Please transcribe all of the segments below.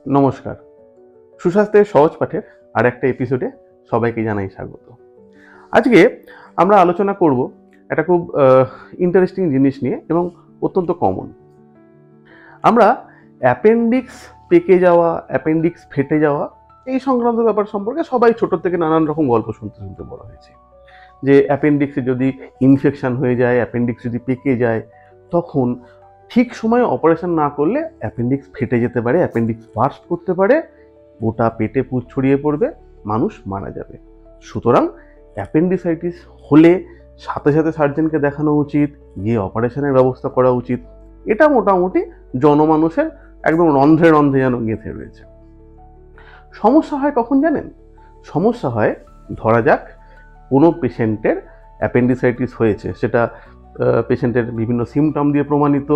নমস্কার, সুস্বাস্থ্যের সহজ পাঠের আর একটা এপিসোডে সবাইকে জানাই স্বাগত। আজকে আমরা আলোচনা করব একটা খুব ইন্টারেস্টিং জিনিস নিয়ে এবং অত্যন্ত কমন। আমরা অ্যাপেন্ডিক্স পেকে যাওয়া, অ্যাপেন্ডিক্স ফেটে যাওয়া এই সংক্রান্ত ব্যাপার সম্পর্কে সবাই ছোট থেকে নানান রকম গল্প শুনতে শুনতে বড় হয়েছে। যে অ্যাপেন্ডিক্সে যদি ইনফেকশন হয়ে যায়, অ্যাপেন্ডিক্স যদি পেকে যায়, তখন ঠিক সময়ে অপারেশন না করলে অ্যাপেন্ডিক্স ফেটে যেতে পারে, অ্যাপেন্ডিক্স বার্স্ট করতে পারে, গোটা পেটে পুঁজ ছড়িয়ে পড়বে, মানুষ মারা যাবে। সুতরাং অ্যাপেন্ডিসাইটিস হলে সাথে সাথে সার্জনকে দেখানো উচিত, গিয়ে অপারেশনের ব্যবস্থা করা উচিত। এটা মোটামুটি জনমানুষের একদম রন্ধ্রে রন্ধ্রে যেন গেঁথে রয়েছে। সমস্যা হয় কখন জানেন? সমস্যা হয় ধরা যাক কোনো পেশেন্টের অ্যাপেন্ডিসাইটিস হয়েছে, সেটা পেশেন্টের বিভিন্ন সিমটম দিয়ে প্রমাণিত,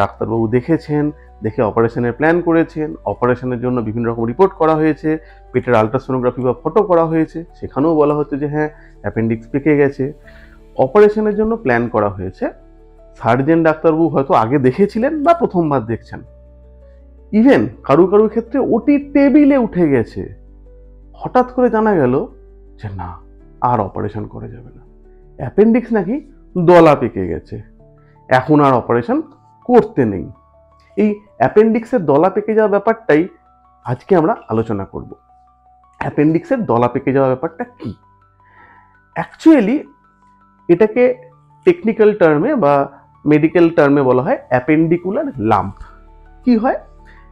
ডাক্তারবাবু দেখেছেন, দেখে অপারেশনের প্ল্যান করেছেন, অপারেশনের জন্য বিভিন্ন রকম রিপোর্ট করা হয়েছে, পেটের আলট্রাসোনোগ্রাফি বা ফটো করা হয়েছে, সেখানেও বলা হচ্ছে যে হ্যাঁ অ্যাপেন্ডিক্স পেকে গেছে। অপারেশনের জন্য প্ল্যান করা হয়েছে, সার্জেন ডাক্তারবাবু হয়তো আগে দেখেছিলেন বা প্রথমবার দেখছেন, ইভেন কারু ক্ষেত্রে ওটি টেবিলে উঠে গেছে, হঠাৎ করে জানা গেল যে না, আর অপারেশন করা যাবে না, অ্যাপেন্ডিক্স নাকি দলা পেকে গেছে, এখন আর অপারেশন করতে নেই। এই অ্যাপেন্ডিক্সের দলা পেকে যাওয়া ব্যাপারটাই আজকে আমরা আলোচনা করব। অ্যাপেন্ডিক্সের দলা পেকে যাওয়া ব্যাপারটা কি? অ্যাকচুয়ালি এটাকে টেকনিক্যাল টার্মে বা মেডিকেল টার্মে বলা হয় অ্যাপেন্ডিকুলার লাম্প। কি হয়?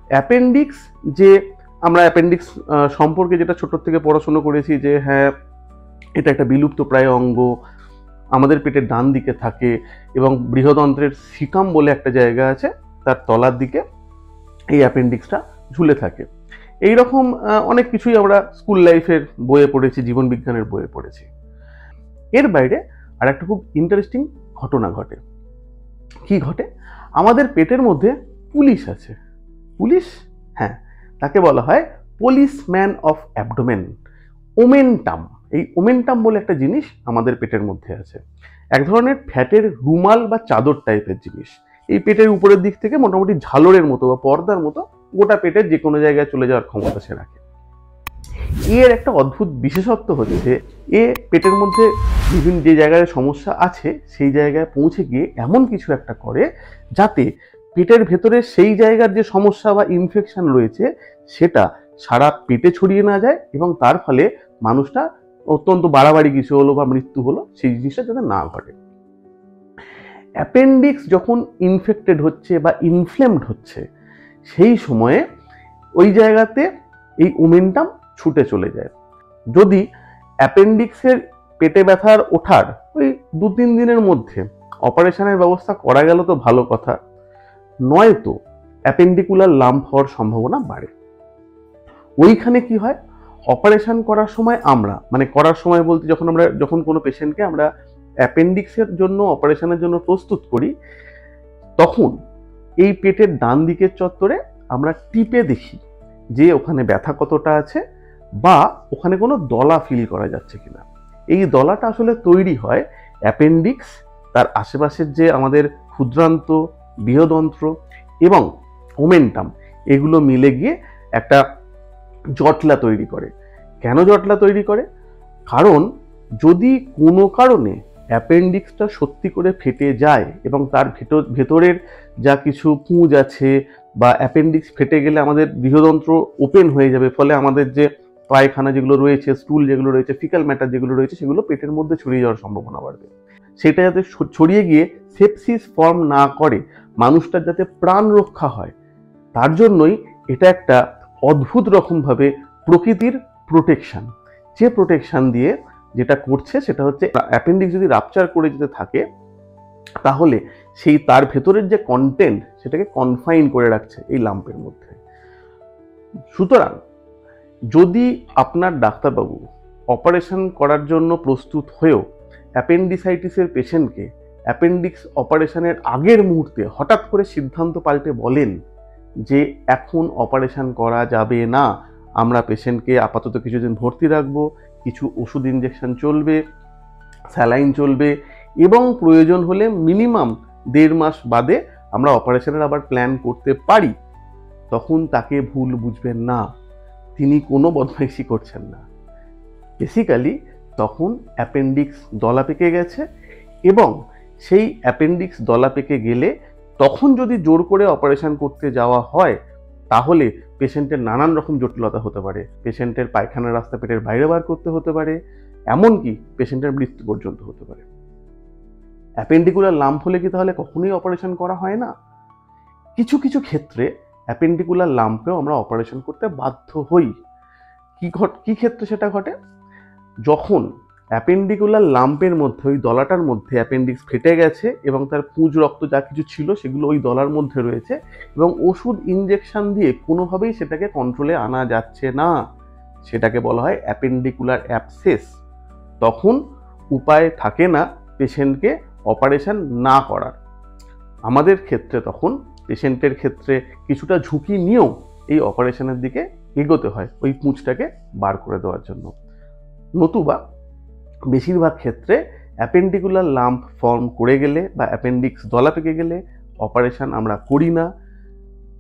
অ্যাপেন্ডিক্স, যে আমরা অ্যাপেন্ডিক্স সম্পর্কে যেটা ছোট থেকে পড়াশোনা করেছি যে হ্যাঁ এটা একটা বিলুপ্ত প্রায় অঙ্গ, আমাদের পেটের ডান দিকে থাকে এবং বৃহদন্ত্রের সিকাম বলে একটা জায়গা আছে, তার তলার দিকে এই অ্যাপেন্ডিক্সটা ঝুলে থাকে। এইরকম অনেক কিছুই আমরা স্কুল লাইফের বইয়ে পড়েছি, জীবন বিজ্ঞানের বইয়ে পড়েছি। এর বাইরে আর একটা খুব ইন্টারেস্টিং ঘটনা ঘটে। কি ঘটে? আমাদের পেটের মধ্যে পুলিশ আছে। পুলিশ, হ্যাঁ, তাকে বলা হয় পুলিশম্যান অফ অ্যাবডোমেন, ওমেন্টাম। এই ওমেন্টাম বলে একটা জিনিস আমাদের পেটের মধ্যে আছে, এক ধরনের ফ্যাটের রুমাল বা চাদর টাইপের জিনিস। এই পেটের উপরের দিক থেকে মোটামুটি ঝালরের মতো বা পর্দার মতো গোটা পেটের যে কোনো জায়গায় চলে যাওয়ার ক্ষমতা সে রাখে। এর একটা অদ্ভুত বিশেষত্ব হচ্ছে এ পেটের মধ্যে বিভিন্ন যে জায়গায় সমস্যা আছে সেই জায়গায় পৌঁছে গিয়ে এমন কিছু একটা করে যাতে পেটের ভেতরে সেই জায়গার যে সমস্যা বা ইনফেকশন রয়েছে সেটা সারা পেটে ছড়িয়ে না যায় এবং তার ফলে মানুষটা অত্যন্ত বাড়াবাড়ি কিছু হলো বা মৃত্যু হলো সেই জিনিসটা যাতে না ঘটে। অ্যাপেন্ডিক্স যখন ইনফেক্টেড হচ্ছে বা ইনফ্লেমড হচ্ছে সেই সময়ে ওই জায়গাতে এই ওমেন্টাম ছুটে চলে যায়। যদি অ্যাপেন্ডিক্সের পেটে ব্যথার ওঠার ওই 2-3 দিনের মধ্যে অপারেশনের ব্যবস্থা করা গেল তো ভালো কথা, নয়তো অ্যাপেন্ডিকুলার লাম্প হওয়ার সম্ভাবনা বাড়ে। ওইখানে কি হয়? অপারেশন করার সময় আমরা করার সময় বলতে যখন কোনো পেশেন্টকে আমরা অ্যাপেন্ডিক্সের জন্য অপারেশনের জন্য প্রস্তুত করি, তখন এই পেটের ডান দিকের চত্বরে আমরা টিপে দেখি যে ওখানে ব্যথা কতটা আছে বা ওখানে কোনো দলা ফিল করা যাচ্ছে কিনা। এই দলাটা আসলে তৈরি হয় অ্যাপেন্ডিক্স, তার আশেপাশের যে আমাদের ক্ষুদ্রান্ত, বৃহদন্ত্র এবং ওমেন্টাম, এগুলো মিলে গিয়ে একটা জটলা তৈরি করে। কেন জটলা তৈরি করে? কারণ যদি কোনো কারণে অ্যাপেন্ডিক্সটা সত্যি করে ফেটে যায় এবং তার ভেতরের যা কিছু পুঁজ আছে বা অ্যাপেন্ডিক্স ফেটে গেলে আমাদের বৃহদন্ত্র ওপেন হয়ে যাবে, ফলে আমাদের যে পায়খানা যেগুলো রয়েছে, স্টুল যেগুলো রয়েছে, ফিকাল ম্যাটার যেগুলো রয়েছে, সেগুলো পেটের মধ্যে ছড়িয়ে যাওয়ার সম্ভাবনা বাড়বে। সেটা যাতে ছড়িয়ে গিয়ে সেপসিস ফর্ম না করে, মানুষটার যাতে প্রাণ রক্ষা হয়, তার জন্যই এটা একটা অদ্ভুত রকমভাবে প্রকৃতির প্রোটেকশন। যে প্রোটেকশন দিয়ে যেটা করছে সেটা হচ্ছে অ্যাপেন্ডিক্স যদি রাপচার করে যেতে থাকে তাহলে সেই তার ভেতরের যে কন্টেন্ট সেটাকে কনফাইন করে রাখছে এই লাম্পের মধ্যে। সুতরাং যদি আপনার ডাক্তারবাবু অপারেশন করার জন্য প্রস্তুত হয়েও অ্যাপেন্ডিসাইটিসের পেশেন্টকে অ্যাপেন্ডিক্স অপারেশনের আগের মুহূর্তে হঠাৎ করে সিদ্ধান্ত পাল্টে বলেন যে এখন অপারেশন করা যাবে না, আমরা পেশেন্টকে আপাতত কিছুদিন ভর্তি রাখবো, কিছু ওষুধ ইনজেকশন চলবে, স্যালাইন চলবে এবং প্রয়োজন হলে মিনিমাম 1.5 মাস বাদে আমরা অপারেশনের আবার প্ল্যান করতে পারি, তখন তাকে ভুল বুঝবেন না, তিনি কোনো বদমাইশি করছেন না। বেসিক্যালি তখন অ্যাপেন্ডিক্স দলা পেকে গেছে, এবং সেই অ্যাপেন্ডিক্স দলা পেকে গেলে তখন যদি জোর করে অপারেশন করতে যাওয়া হয় তাহলে পেশেন্টের নানান রকম জটিলতা হতে পারে। পেশেন্টের পায়খানার রাস্তা পেটের বাইরে বার করতে হতে পারে, এমনকি পেশেন্টের মৃত্যু পর্যন্ত হতে পারে। অ্যাপেন্ডিকুলার লাম্প হলে কি তাহলে কখনোই অপারেশন করা হয় না? কিছু কিছু ক্ষেত্রে অ্যাপেন্ডিকুলার লাম্পেও আমরা অপারেশন করতে বাধ্য হই। কি ক্ষেত্রে সেটা ঘটে? যখন অ্যাপেন্ডিকুলার লাম্পের মধ্যে, ওই দলাটার মধ্যে অ্যাপেন্ডিক্স ফেটে গেছে এবং তার পুঁজ রক্ত যা কিছু ছিল সেগুলো ওই দলার মধ্যে রয়েছে, এবং ওষুধ ইনজেকশন দিয়ে কোনোভাবেই সেটাকে কন্ট্রোলে আনা যাচ্ছে না, সেটাকে বলা হয় অ্যাপেন্ডিকুলার অ্যাবসেস। তখন উপায় থাকে না পেশেন্টকে অপারেশন না করার। আমাদের ক্ষেত্রে তখন পেশেন্টের ক্ষেত্রে কিছুটা ঝুঁকি নিয়েও এই অপারেশনের দিকে এগোতে হয় ওই পুঁজটাকে বার করে দেওয়ার জন্য। নতুবা বেশিরভাগ ক্ষেত্রে অ্যাপেন্ডিকুলার লাম্প ফর্ম করে গেলে বা অ্যাপেন্ডিক্স দলা পেকে গেলে অপারেশন আমরা করি না।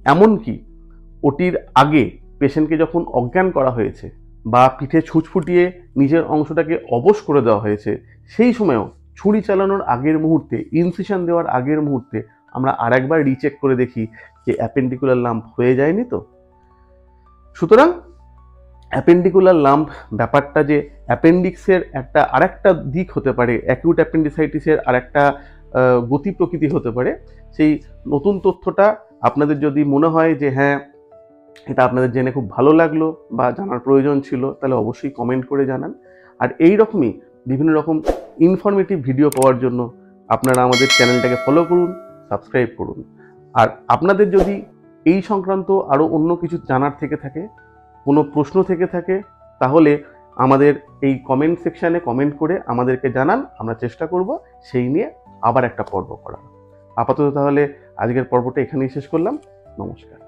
এমনকি ওটির আগে পেশেন্টকে যখন অজ্ঞান করা হয়েছে বা পিঠে ছুঁচ ফুটিয়ে নিজের অংশটাকে অবশ করে দেওয়া হয়েছে, সেই সময়ও ছুরি চালানোর আগের মুহূর্তে, ইনসিশন দেওয়ার আগের মুহূর্তে আমরা আরেকবার রিচেক করে দেখি যে অ্যাপেন্ডিকুলার লাম্প হয়ে যায়নি তো। সুতরাং অ্যাপেন্ডিকুলার লাম্প ব্যাপারটা যে অ্যাপেন্ডিক্সের একটা আরেকটা দিক হতে পারে, অ্যাকিউট অ্যাপেন্ডিসাইটিসের আরেকটা গতি প্রকৃতি হতে পারে, সেই নতুন তথ্যটা আপনাদের যদি মনে হয় যে হ্যাঁ এটা আপনাদের জেনে খুব ভালো লাগলো বা জানার প্রয়োজন ছিল, তাহলে অবশ্যই কমেন্ট করে জানান। আর এই রকমই বিভিন্ন রকম ইনফরমেটিভ ভিডিও পাওয়ার জন্য আপনারা আমাদের চ্যানেলটাকে ফলো করুন, সাবস্ক্রাইব করুন। আর আপনাদের যদি এই সংক্রান্ত আরও অন্য কিছু জানার থেকে থাকে, কোনো প্রশ্ন থেকে থাকে, তাহলে আমাদের এই কমেন্ট সেকশানে কমেন্ট করে আমাদেরকে জানান, আমরা চেষ্টা করব সেই নিয়ে আবার একটা পর্ব করার। আপাতত তাহলে আজকের পর্বটা এখানেই শেষ করলাম। নমস্কার।